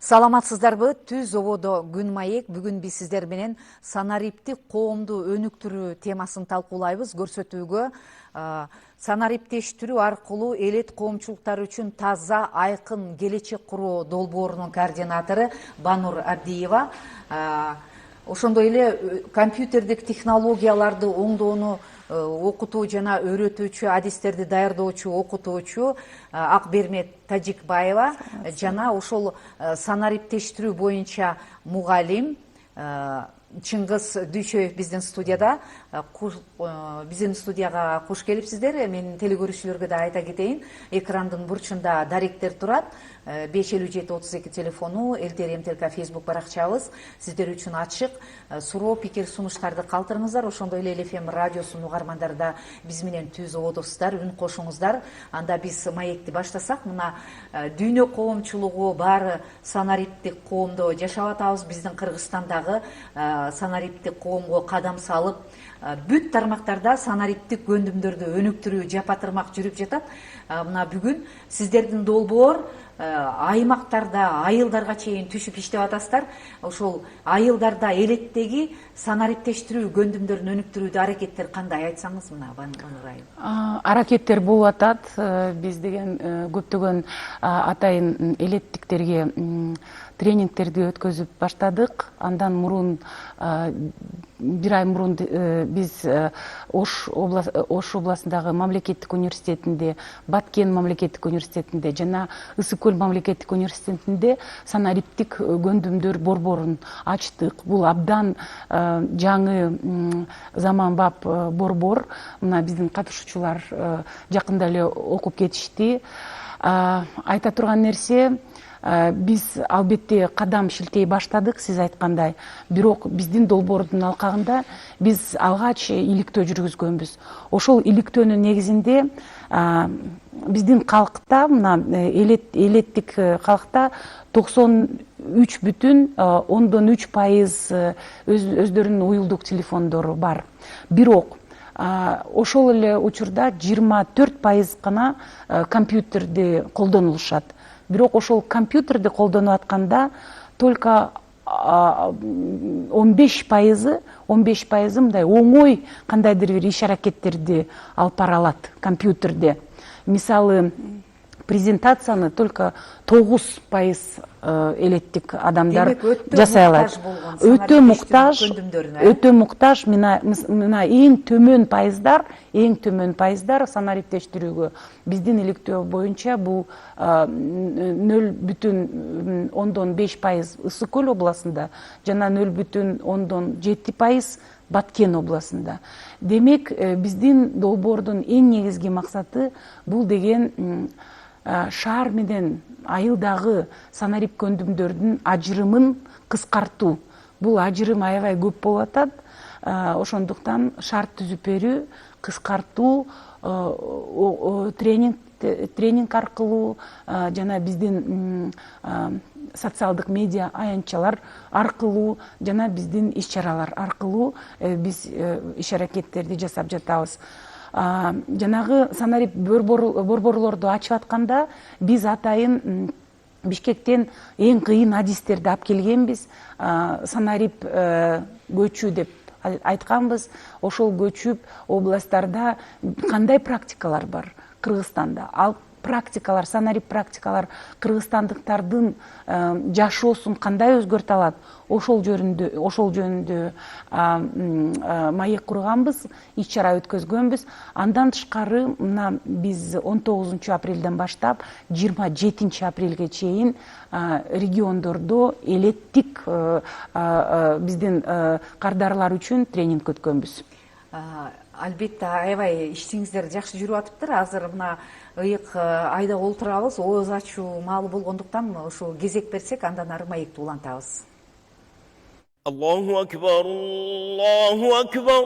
Саламатсыздарбы? Түз ободо күн маек. Бүгүн биз сиздер менен санариптик коомду өнүктүрүү темасын талкуулайбыз. Көрсөтүүгө санариптештирүү аркылуу элет коомчулуктары үчүн таза, айкын келечек куруу долбоорунун координатору Банур Абдиева. Ошондой эле компьютердик технологияларды оңдоону окутуу жана өйрөтүүчү, адистерди даярдоочу окутуучу Акбермет Тажикбаева жана ошол санариптештирүү боюнча мугалим Чыңгыз Дүйшөев биздин студияда. Биздин студияга куш келипсиздер. Мен телекөрүүчүлөргө да айта кетейин, экрандын бурчунда даректер турат. 55732 телефону, Элдер МТЛК Facebook баракчабыз сиздер үчүн ачык. Суроо, пикир, сунуштарды калтырыңыздар. Ошондой эле ЛФМ радиосунун угармандары да биз менен түз ободосуздар, үн кошуңуздар. Анда биз маекти баштасак, мына дүйнө коомчулугу баары санариптик коомдо жашап атабыз. Биздин Кыргызстандагы санариптик коомго кадам салып, бүт тармактарда санариптик көндүмдөрдү өнүктүрүү жапатырмак жүрүп жатат. Мына бүгүн сиздердин долбоор аймактарда айылдарга чейин түшүп иштеп атасыздар. Ошол айылдарда элеттеги санариптештирүү көндүмдөрүн өнүктүрүүдө аракеттер кандай, айтсаңыз? Мына Банур айым. Аракеттер болуп атат. Биз деген көптөгөн атайын элеттиктерге тренингтерди өткөзүп баштадык. Андан мурун бир ай мурун биз Ош областындагы мамлекеттик университетинде, Баткен мамлекеттик университетинде жана Ысык көл мамлекеттик университетинде санариптик көндүмдөр борборун ачтык. Бул абдан жаңы заманбап борбор. Мына биздин катышуучулар жакында эле окуп кетишти. Айта турган нерсе, биз албетте кадам шилтей баштадык, сиз айткандай. Бирок биздин долбоордун алкагында биз алгач иликтөө жүргүзгөнбүз. Ошол иликтөөнүн негизинде биздин калкта, мына элеттик калкта 93,3% өздөрүнүн уюлдук телефондору бар. Бирок ошол эле учурда 24% гана компьютерди колдонулушат. Бирок ошол компьютерди колдонуп атканда только 15% мындай оңой кандайдыр бир иш аракеттерди алып бара алат компьютерде. Мисалы, презентацияны только 9% элеттик адамдар жасай алат. Өтө муктаж. Мына эң төмөн пайыздар санариптештирүүгө. Биздин иликтөө боюнча бул 0,5% Ысык көл областында жана 0,7% Баткен областында. Демек, биздин долбоордун эң негизги максаты бул деген шаар менен айылдагы санарип көндүмдөрдүн ажырымын кыскартуу. Бул ажырым аябай көп болуп атат. Ошондуктан шарт түзүп берүү, кыскартуу, тренинг аркылуу жана биздин социалдык медиа аянтчалар аркылуу жана биздин иш-чаралар аркылуу биз иш аракеттерди жасап жатабыз. Жанагы санарип борборлорду ачып атканда биз атайын Бишкектен эң кыйын адистерди алып келгенбиз. Санарип көчүү деп айтканбыз. Ошол көчүп областтарда кандай практикалар бар Кыргызстанда? Ал практикалар, санарип практикалар кыргызстандыктардын жашоосун кандай өзгөртө алат? Ошол жөнүндө маек курганбыз, иш-чара өткөзгөнбүз. Андан тышкары мына биз 19 апрелден баштап 27 апрелге чейин региондордо элеттик биздин кардарлар үчүн тренинг өткөнбүз. Албетте, аябай иштиңиздер жакшы жүрүп атыптыр. Азыр мына ыйык айда олтурабыз, ооз ачуу маалы болгондуктан ошо кезек берсек, андан ары маекти улантабыз. Аллаху акбар, Аллаху акбар.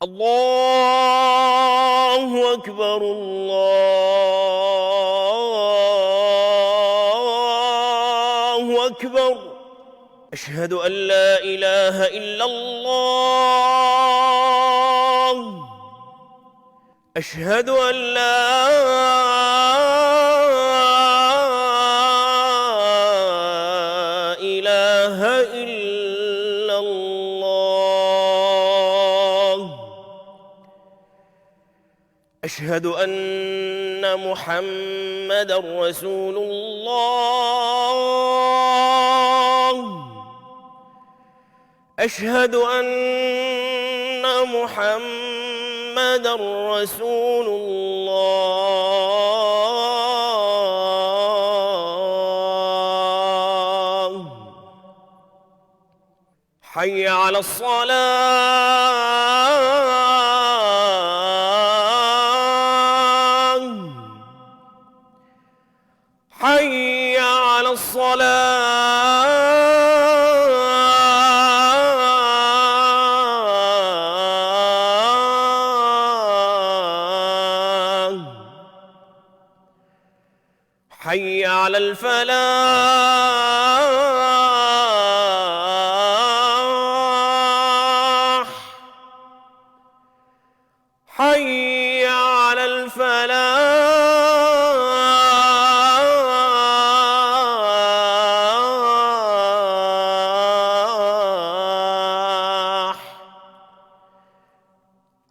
Аллаху акбар, Аллаху акбар. أشهد أن لا إله إلا الله أشهد أن لا أشهد أن محمد رسول الله أشهد أن محمد رسول الله حي على الصلاة حي على الصلاة حي على الفلاح حي على الفلاح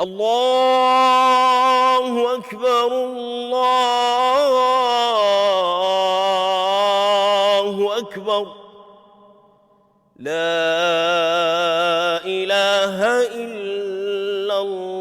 الله أكبر الله أكبر لا إله إلا الله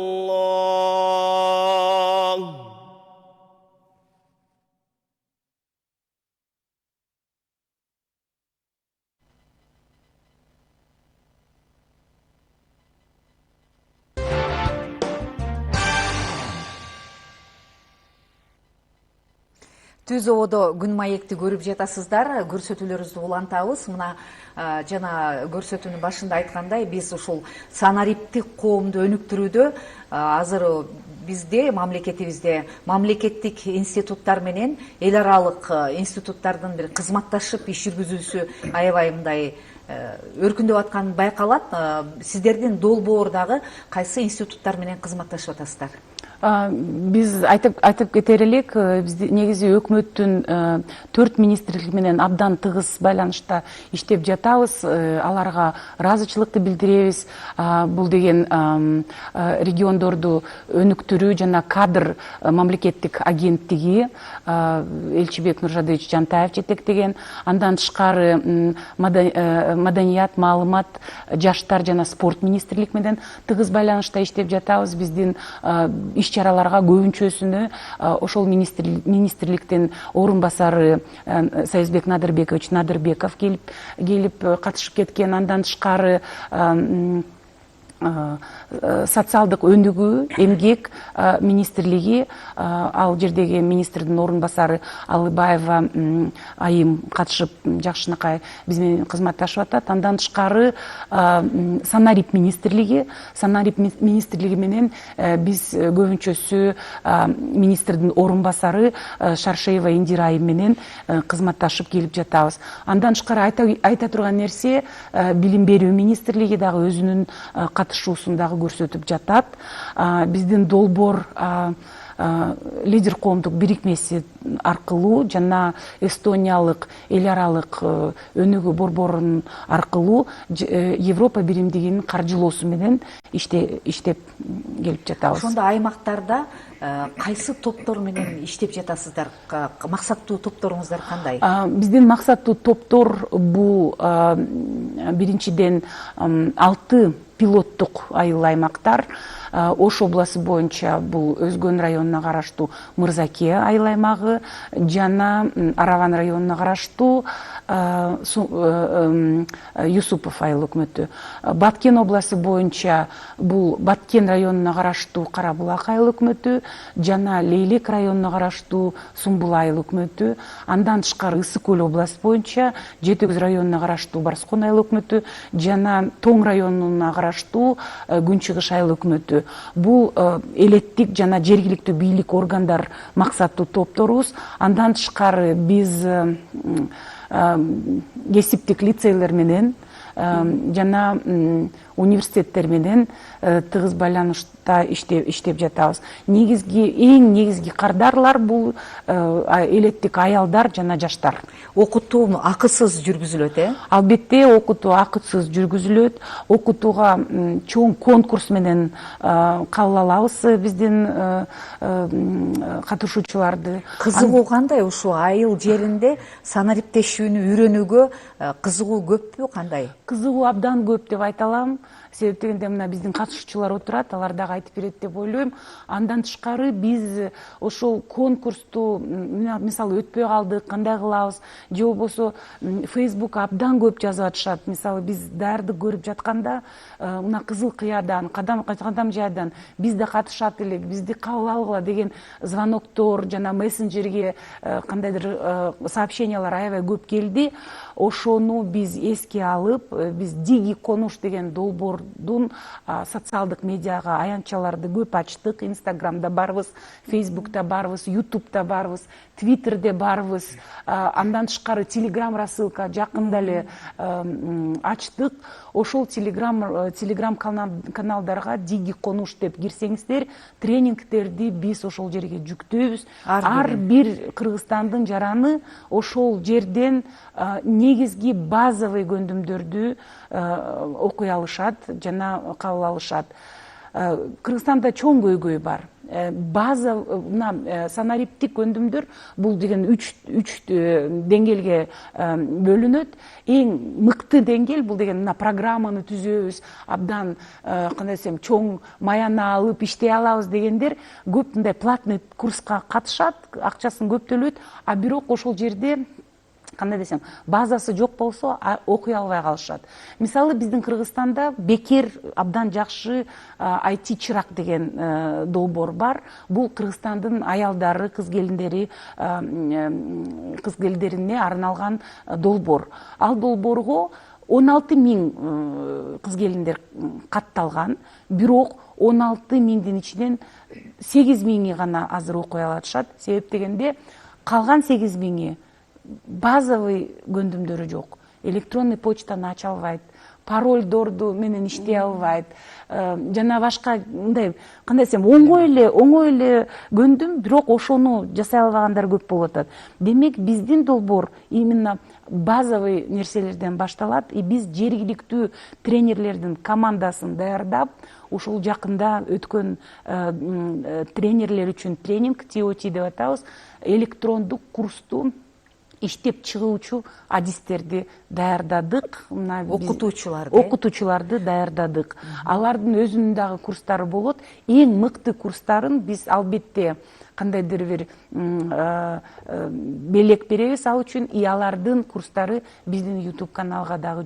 Түз ободо күн маекти көрүп жатасыздар. Көрсөтүүлөрүбүздү улантабыз. Мына жана көрсөтүүнүн башында айткандай, биз ушул санариптик коомду өнүктүрүүдө азыр бизде, мамлекетибизде мамлекеттик институттар менен эл аралык институттардын бир кызматташып иш жүргүзүүсү аябай мындай өркүндөп атканы байкалат. Сиздердин долбоордагы кайсы институттар менен кызматташып атасыздар? Биз айтып кетер элек, биз негизи өкмөттүн 4 министрлик менен абдан тыгыз байланышта иштеп жатабыз. Аларга ыраазычылыкты билдиребиз. Бул деген региондорду өнүктүрүү жана кадр мамлекеттик агенттиги Элчибек Нуржадыевич Жантаев жетектеген. Андан тышкары маданият, маалымат, жаштар жана спорт министрлик менен тыгыз байланышта иштеп жатабыз. Биздин иш-чараларга көбүнчөсүнө ошол министрликтин орун басары Союзбек Надырбекович Надырбеков келип катышып кеткен. Андан тышкары социалдык өнүгүү, эмгек министрлиги, ал жердеги министрдин орун басары Алыбаева айым катышып жакшынакай биз менен кызматташып атат. Андан тышкары санарип министрлиги менен биз көбүнчөсү министрдин орун басары Шаршеева Индира айым менен кызматташып келип жатабыз. Андан тышкары айта турган нерсе, билим берүү министрлиги дагы өзүнүн катышуусундагы көрсөтүп жатат. Биздин долбоор лидер коомдук бирикмеси аркылуу жана эстониялык эл аралык өнүгүү борборунун аркылуу Европа биримдигинин каржылоосу менен иштеп келип жатабыз. Ошондо аймактарда кайсы топтор менен иштеп жатасыздар? Максаттуу топторуңуздар кандай? Биздин максаттуу топтор бул биринчиден 6 пилоттук айыл аймактар. Ош областы боюнча бул Өзгөн районуна караштуу Мырзаке айыл аймагы жана Араван районуна караштуу Юсупов айыл өкмөтү. Баткен областы боюнча бул Баткен районуна караштуу Карабулак айыл өкмөтү жана Лейлек районуна караштуу Сумбул айыл өкмөтү. Андан тышкары Ысык Көл областы боюнча Жети Көз районуна караштуу Барскон айыл өкмөтү жана Тоң районуна караштуу Күнчыгыш айыл өкмөтү. Бул элеттик жана жергиликтүү бийлик органдар максаттуу топторубуз. Андан тышкары биз кесиптик лицейлер менен жана университеттер менен тыгыз байланышта иштеп жатабыз. Эң негизги кардарлар бул элеттик аялдар жана жаштар. Окутуу акысыз жүргүзүлөт, Албетте окутуу акысыз жүргүзүлөт. Окутууга чоң конкурс менен кабыл алабыз биздин катышуучуларды. Кызыгуу кандай ушу айыл жеринде санариптешүүнү үйрөнүүгө кызыгуу көппү, кандай? Кызыгуу абдан көп деп айта алам. Себеп дегенде мына биздин катышуучулар отурат, алар дагы айтып берет деп ойлойм. Андан тышкары биз ошол конкурсту мисалы өтпөй калдык, кандай кылабыз, же болбосо Facebook абдан көп жазып атышат. Мисалы биз даярдык көрүп жатканда мына Кызыл Кыядан, Кадам жайдан биз да катышат элек, бизди кабыл алгыла деген звоноктор жана мессенджерге кандайдыр сообщениялар аябай көп келди. Ошону биз эске алып, биз Диги Конуш деген долбоордун социалдык медиага аянтчаларды көп ачтык. Инстаграмда барбыз, Фейсбукта барбыз, Ютубта барбыз, Твиттерде барбыз. Андан тышкары Телеграм рассылка жакында эле ачтык. Ошол Телеграм каналдарга Диги Конуш деп кирсеңиздер, тренингтерди биз ошол жерге жүктөйбүз. Ар бир Кыргызстандын жараны ошол жерден негизги базовый көндүмдөрдү окуй алышат жана кабыл алышат. Кыргызстанда чоң көйгөй бар. База санариптик көндүмдөр бул деген 3 деңгээлге бөлүнөт. Эң мыкты деңгээл бул деген мына программаны түзөбүз, абдан кандай десем чоң маяны алып иштей алабыз дегендер көп мындай платный курска катышат, акчасын көп төлөйт, а бирок ошол жерде кандай десем, базасы жок болсо окуй албай калышат. Мисалы биздин Кыргызстанда Бекер абдан жакшы IT чырак деген долбоор бар. Бул Кыргызстандын аялдары, кыз келиндерине арналган долбоор. Ал долбоорго 16.000 кыз келиндер катталган, бирок 16.000дин ичинен 8.000 гана азыр окуй алышат. Себеп дегенде калган 8.000 базовый көндүмдөрү жок. Электронный почтаны ача албайт, парольдорду менен иштей албайт, жана башка мындай кандай десем оңой эле көндүм, бирок ошону жасай албагандар көп болуп атат. Демек биздин долбоор именно базовый нерселерден башталат, и биз жергиликтүү тренерлердин командасын даярдап, ушул жакында өткөн тренерлер үчүн тренинг TOT деп атабыз, электрондук курсту иштеп чыгуучу адистерди даярдадык. Окутуучуларды даярдадык. Алардын өзүнүн дагы курстары болот. Эң мыкты курстарын биз албетте кандайдыр бир белек беребиз ал үчүн, и алардын курстары биздин YouTube каналга дагы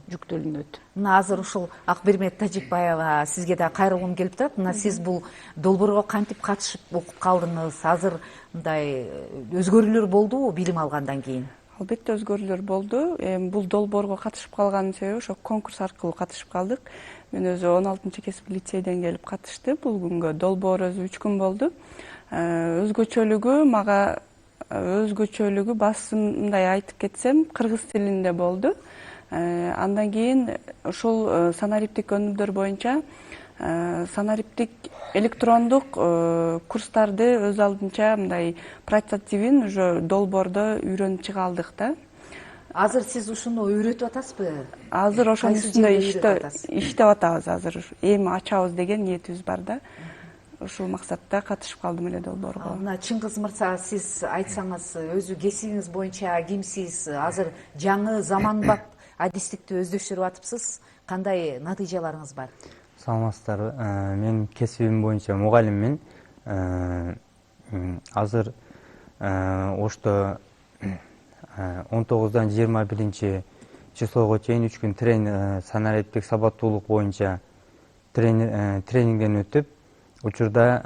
жүктөлүнөт. Мына азыр ушул Акбермет Тажикбаева сизге да кайрылгым келип турат. Мына сиз бул долбоорго кантип катышып окуп калдыңыз? Азыр мындай өзгөрүүлөр болдубу билим алгандан кийин? Албетте өзгөрүүлөр болду. Бул долбоорго катышып калганын себеби ошо конкурс аркылуу катышып калдык. Мен өзү 16-кесип лицейден келип катыштым. Бул күнгө долбоор өзү 3 күн болду. Өзгөчөлүгү басымдай айтып кетсем, кыргыз тилинде болду. Андан кийин ошол санариптик көндүмдөр боюнча санариптик электрондук курстарды өз алдынча мындай прототипин уже долбоордо үйрөнүп чыга алдык да. Азыр сиз ушуну үйрөтүп атасызбы? Азыр ошонун үстүндө иштеп атабыз. Азыр эми ачабыз деген ниетибиз бар да. Ушул максатта катышып калдым эле долбоорго. Мына Чыңгыз мырза, сиз айтсаңыз, өзү кесибиңиз боюнча кимсиз? Азыр жаңы заманбап адистикти өздөштүрүп атыпсыз. Кандай натыйжаларыңыз бар? Саламатсыздарбы. Мен кесибим боюнча мугалиммин. Азыр ошто 19-дан 21 числого чейин 3 күн санариптик сабаттуулук боюнча тренингден өтүп, учурда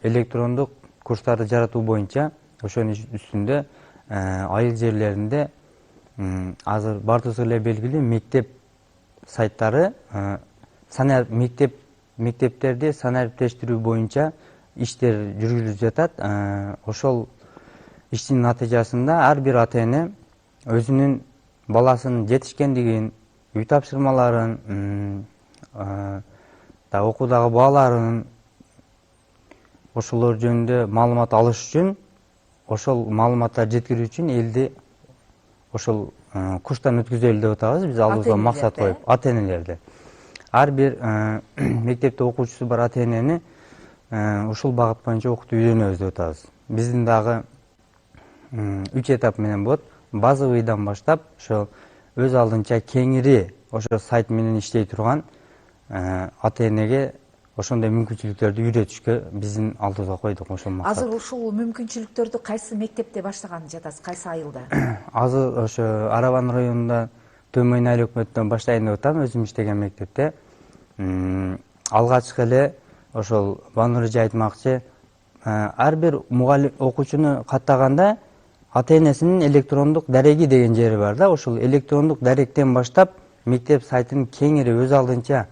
электрондук курстарды жаратуу боюнча ошонун үстүндө айыл жерлеринде азыр бардыгыбызга эле белгилүү мектеп сайттары, мектептерди санариптештирүү боюнча иштер жүргүзүлүп жатат. Ошол иштин натыйжасында ар бир ата-эне өзүнүн баласынын жетишкендигин, үй тапшырмаларын, окуудагы бааларын ошолор жөнүндө маалымат алыш үчүн, ошол маалыматтарды жеткирүү үчүн элди ошол курстан өткүзөлү деп атабыз. Биз алыбызга максат коюп, ата-энелерди. Ар бир мектепте окуучусу бар ата-энени ушул багыт боюнча окутуп үйрөнөбүз деп атабыз. Биздин дагы 3 этап менен болот. Базовыйдан баштап, ошо өз алдынча кеңири ошо сайт менен иштей турган ата-энеге ошондой мүмкүнчүлүктөрдү үйрөтүшкө биздин алдыбызга койдук ошол максат. Азыр ушул мүмкүнчүлүктөрдү кайсы мектепте баштаган жатасыз, кайсы айылда? Азыр ошо Арабан районунда Төмөн айыл өкмөттөн баштайын деп атам, өзүм иштеген мектепте. Алгачкы эле ошол Банур эже айтмакчы, ар бир мугалим окуучуну каттаганда ата-энесинин электрондук дареги деген жери бар да. Ошол электрондук даректен баштап мектеп сайтын кеңири өз алдынча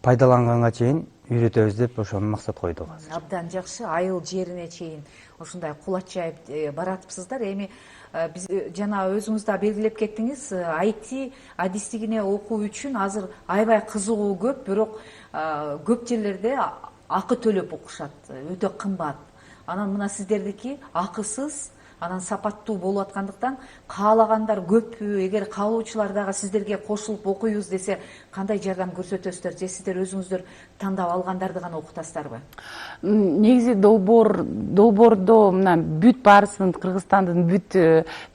пайдаланганга чейин үйрөтөбүз деп ошону максат койдук. Абдан жакшы, айыл жерине чейин ушундай кулач жайып баратыпсыздар. Эми биз жана өзүңүз да белгилеп кеттиңиз, IT адистигине окуу үчүн азыр аябай кызыгуу көп, бирок көп жерлерде акы төлөп окушат, өтө кымбат. Анан мына сиздердики акысыз, анан сапаттуу болуп аткандыктан каалагандар көппү? Эгер каалоочулар дагы сиздерге кошулуп окуйбуз десе, кандай жардам көрсөтөсүздөр? Же сиздер өзүңүздөр тандап алгандарды гана окутасыздарбы? Негизи долбоордо мына бүт баарысын, Кыргызстандын бүт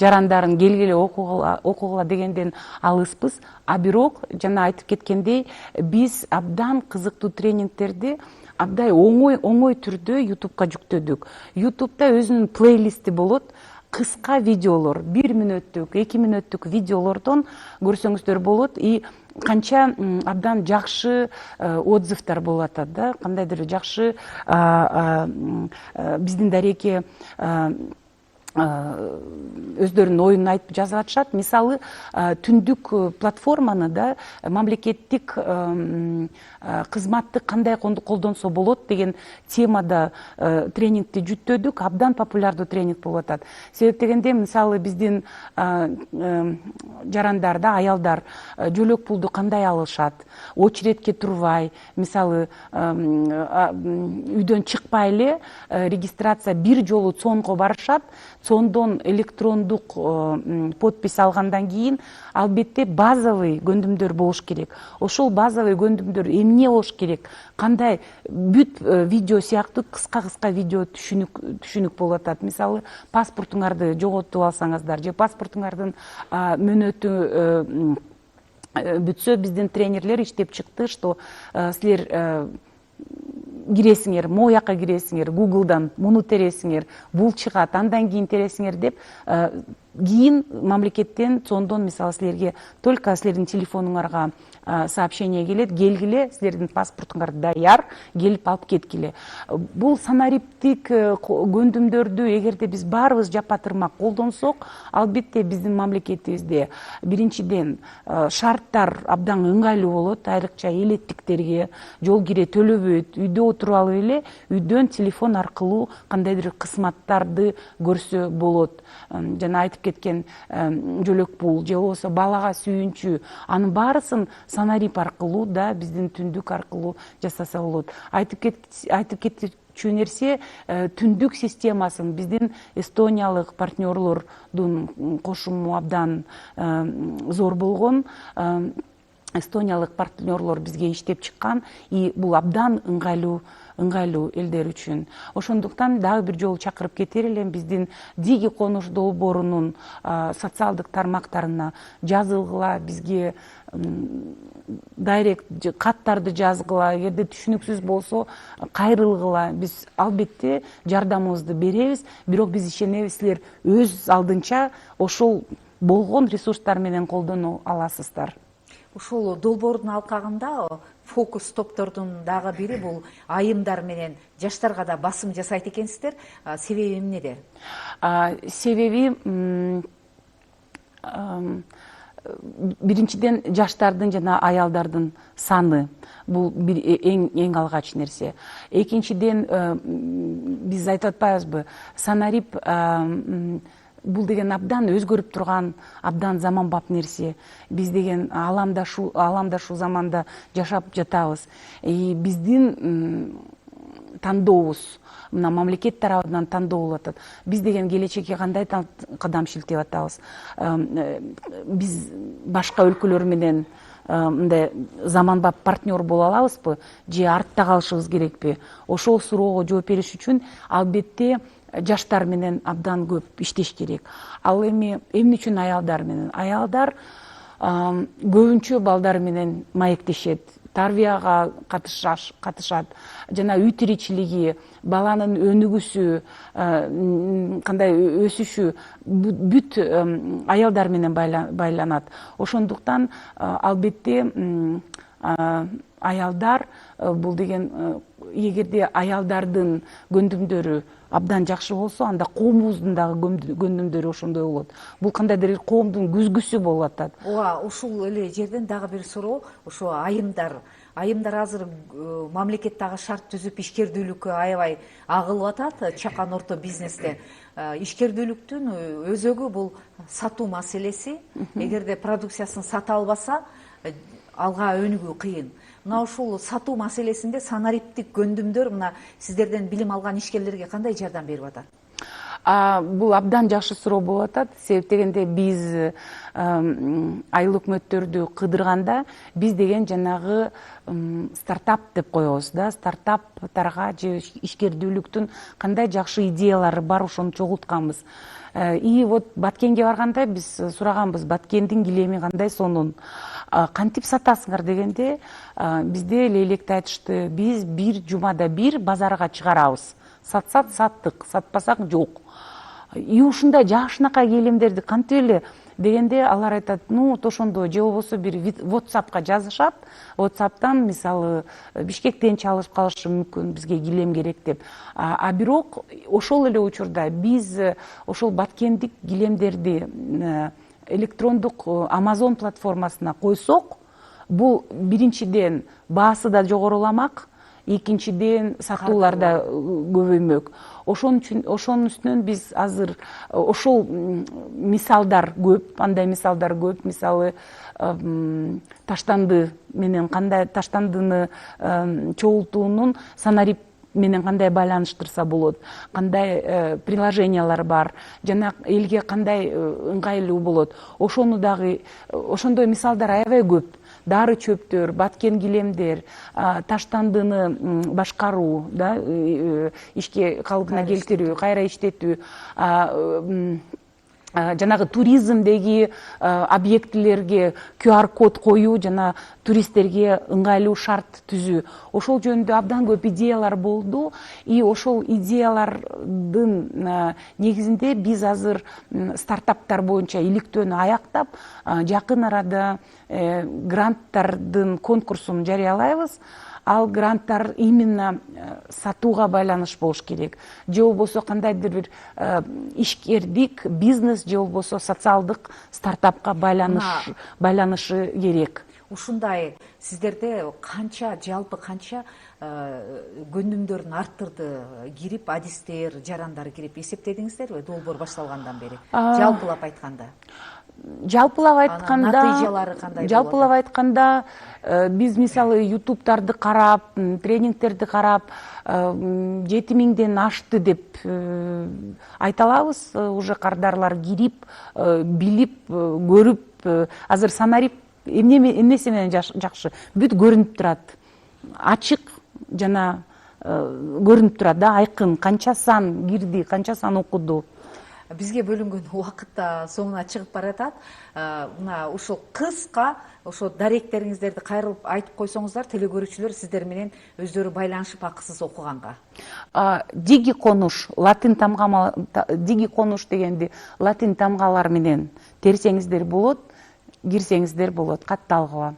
жарандарын келгиле окугула дегенден алыспыз. А бирок жана айтып кеткендей, биз абдан кызыктуу тренингтерди абдай оңой түрдө YouTube'ка жүктөдүк. YouTube'да өзүнүн плейлисти болот. Кыска видеолор, 1 мүнөттүк, 2 мүнөттүк видеолордон көрсөңүздөр болот. И канча абдан жакшы отзывдар болуп атат да, кандайдыр жакшы биздин дареке өздөрүнүн оюн айтып жазып атышат. Мисалы, түндүк платформаны да мамлекеттик кызматты кандай колдонсо болот деген темада тренингти жүттөдүк. Абдан популярдуу тренинг болуп атат. Себеп дегенде, мисалы, биздин жарандар да, аялдар жөлөк пулду кандай алышат, очередке турбай, мисалы, үйдөн чыкпай эле регистрация бир жолу цонго барышат. Сондон электрондук подпись алгандан кийин албетте базовый көндүмдөр болуш керек. Ошол базовый көндүмдөр эмне болуш керек? Кандай бүт видео сыяктуу кыска видео түшүнүк болуп атат. Мисалы, паспортуңарды жоготуп алсаңыздар же паспортуңардын мөөнөтү бүтсө, биздин тренерлер иштеп чыкты, что силер киресиңер, мояка киресиңер, Google'дан муну тересиңер, бул чыгат, андан кийин тересиңер деп, кийин мамлекеттен сондон, мисалы, силерге только силердин телефонуңарга сообщение келет, келгиле, силердин паспортуңар даяр, келип алып кеткиле. Бул санариптик көндүмдөрдү эгерде биз баарыбыз жапатырмак колдонсок, албетте биздин мамлекетибизде биринчиден шарттар абдан ыңгайлуу болот, айрыкча элеттиктерге, жол кире төлөбөйт, үйдө отуруп алып эле үйдөн телефон аркылуу кандайдыр кызматтарды көрсө болот. Жана айтып кеткен жөлөк пул же болбосо балага сүйүнчү, анын баарысын санарип аркылуу да, биздин түндүк аркылуу жасаса болот. Айтып кетчү нерсе, түндүк системасын биздин эстониялык партнерлордун кошуму абдан зор болгон. Эстониялык партнерлор бизге иштеп чыккан, и бул абдан ыңгайлуу элдер үчүн. Ошондуктан дагы бир жолу чакырып кетер элем, биздин Диги конуш долбоорунун социалдык тармактарына жазылгыла, бизге дайрект каттарды жазгыла, эгерде түшүнүксүз болсо кайрылгыла. Биз албетте жардамыбызды беребиз, бирок биз ишенебиз, силер өз алдынча ошол болгон ресурстар менен колдоно аласыздар. Ушул долбоордун алкагында фокус топтордун дагы бири бул айымдар менен жаштарга да басым жасайт экенсиздер. Себеби эмнеде? Себеби биринчиден жаштардын жана аялдардын саны, бул эң алгач нерсе. Экинчиден, биз айтып атпайбызбы, санарип бул деген абдан өзгөрүп турган, абдан заманбап нерсе. Биз деген аламдашуу заманда жашап жатабыз. Биздин тандообуз мына мамлекет тарабынан тандоо болуп атат. Биз деген келечекке кандай кадам шилтеп атабыз? Биз башка өлкөлөр менен мындай заманбап партнер боло алабызбы же артта калышыбыз керекпи? Ошол суроого жооп бериш үчүн албетте жаштар менен абдан көп иштеш керек. Ал эмне үчүн аялдар менен? Аялдар көбүнчө балдар менен маектешет, тарбияга катышат, жана үй тиричилиги, баланын өнүгүүсү, кандай өсүшү бүт аялдар менен байланат. Ошондуктан албетте аялдар бул деген эгерде аялдардын көндүмдөрү абдан жакшы болсо, анда коомубуздун дагы көндүмдөрү ошондой болот. Бул кандайдыр коомдун күзгүсү болуп атат. Ооба, ушул эле жерден дагы бир суроо, ошо айымдар азыр мамлекеттагы шарт түзүп ишкердүүлүккө аябай агылып атат чакан орто бизнесте. Ишкердүүлүктүн өзөгү бул сатуу маселеси. Эгерде продукциясын сата албаса, алга өнүгүү кыйын. Мына ушул сатуу маселесинде санариптик көндүмдөр мына сиздерден билим алган ишкерлерге кандай жардам берип атат? Бул абдан жакшы суроо болуп атат. Себеп дегенде биз айыл өкмөттөрдү кыдырганда биз деген жанагы стартап деп коебуз да, стартаптарга же ишкердүүлүктүн кандай жакшы идеялары бар ошону чогултканбыз. И вот Баткенге барганда биз сураганбыз, Баткендин килеми кандай сонун, кантип сатасыңар дегенде бизде лейлекте айтышты, биз бир жумада бир базарга чыгарабыз. Сатсак саттык, сатпасак жок. И ушундай жакшынакай килемдерди кантип эле дегенде алар айтат, ошондо же болбосо бир WhatsAppка жазышат, WhatsApp'тан мисалы Бишкектен чалып калышы мүмкүн, бизге килем керек деп. Бирок ошол эле учурда биз ошол Баткендик килемдерди электрондук Amazon платформасына койсок, бул биринчиден баасы да жогоруламак, экинчиден сатуулар да көбөймөк. Ошонун үстүнөн биз азыр ошол мисалдар көп, андай мисалдар көп. Мисалы таштанды менен кандай таштандыны чогултуунун санарип менен кандай байланыштырса болот, кандай приложениялар бар, жана элге кандай ыңгайлуу болот. Ошону дагы ошондой мисалдар аябай көп. Дары чөптөр, баткен килемдер, таштандыны башкаруу, да, ишке калыбына келтирүү, кайра иштетүү, жанагы туризмдеги объектилерге QR код коюу жана туристтерге ыңгайлуу шарт түзүү. Ошол жөнүндө абдан көп идеялар болду. И ошол идеялардын негизинде биз азыр стартаптар боюнча иликтөөнү аяктап, жакын арада гранттардын конкурсун жарыялайбыз. Ал гранттар именно сатууга байланыш болуш керек. Же болбосо кандайдыр бир ишкердик, бизнес же болбосо социалдык стартапка байланышы керек. Ушундай сиздерде жалпы канча көндүмдөрдүн арттырды кирип, адистер, жарандар кирип эсептедиңиздерби долбоор башталгандан бери? Жалпылап айтканда. Натыйжалары кандай? Жалпылап айтканда биз мисалы ютубтарды карап, тренингтерди карап, 7000ден ашты деп айта алабыз. Уже кардарлар кирип, билип, көрүп, азыр санарип эмнеси менен жакшы? Бүт көрүнүп турат. Ачык жана көрүнүп турат да, айкын, канча сан кирди, канча сан окуду. Бизге бөлүнгөн убакыт да соңуна чыгып баратат. Мына ушул кыска ошо даректериңиздерди кайрылып айтып койсоңуздар, телекөрүүчүлөр сиздер менен өздөрү байланышып акысыз окуганга. Диги конуш дегенди латин тамгалар менен терсеңиздер болот, кирсеңиздер болот, катталгыла.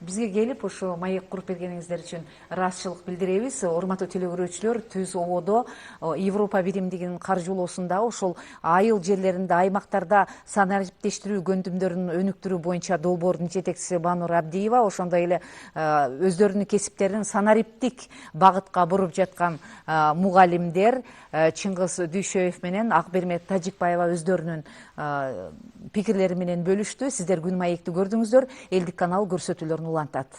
бизге келип ошо маек куруп бергениңиздер үчүн ыраазычылык билдиребиз. Урматтуу телекөрүүчүлөр, Түз ободо Европа биримдигинин каржылоосунда ошол айыл жерлеринде, аймактарда санариптештирүү көндүмдөрүн өнүктүрүү боюнча долбоордун жетекчиси Банур Абдиева, ошондой эле өздөрүнүн кесиптерин санариптик багытка буруп жаткан мугалимдер Чыңгыз Дүйшөев менен Акбермет Тажикбаева өздөрүнүн пикирлери менен бөлүштү. Сиздер күн маекти көрдүңүздөр. Элдик канал көрсөтүүлөрүн улантат.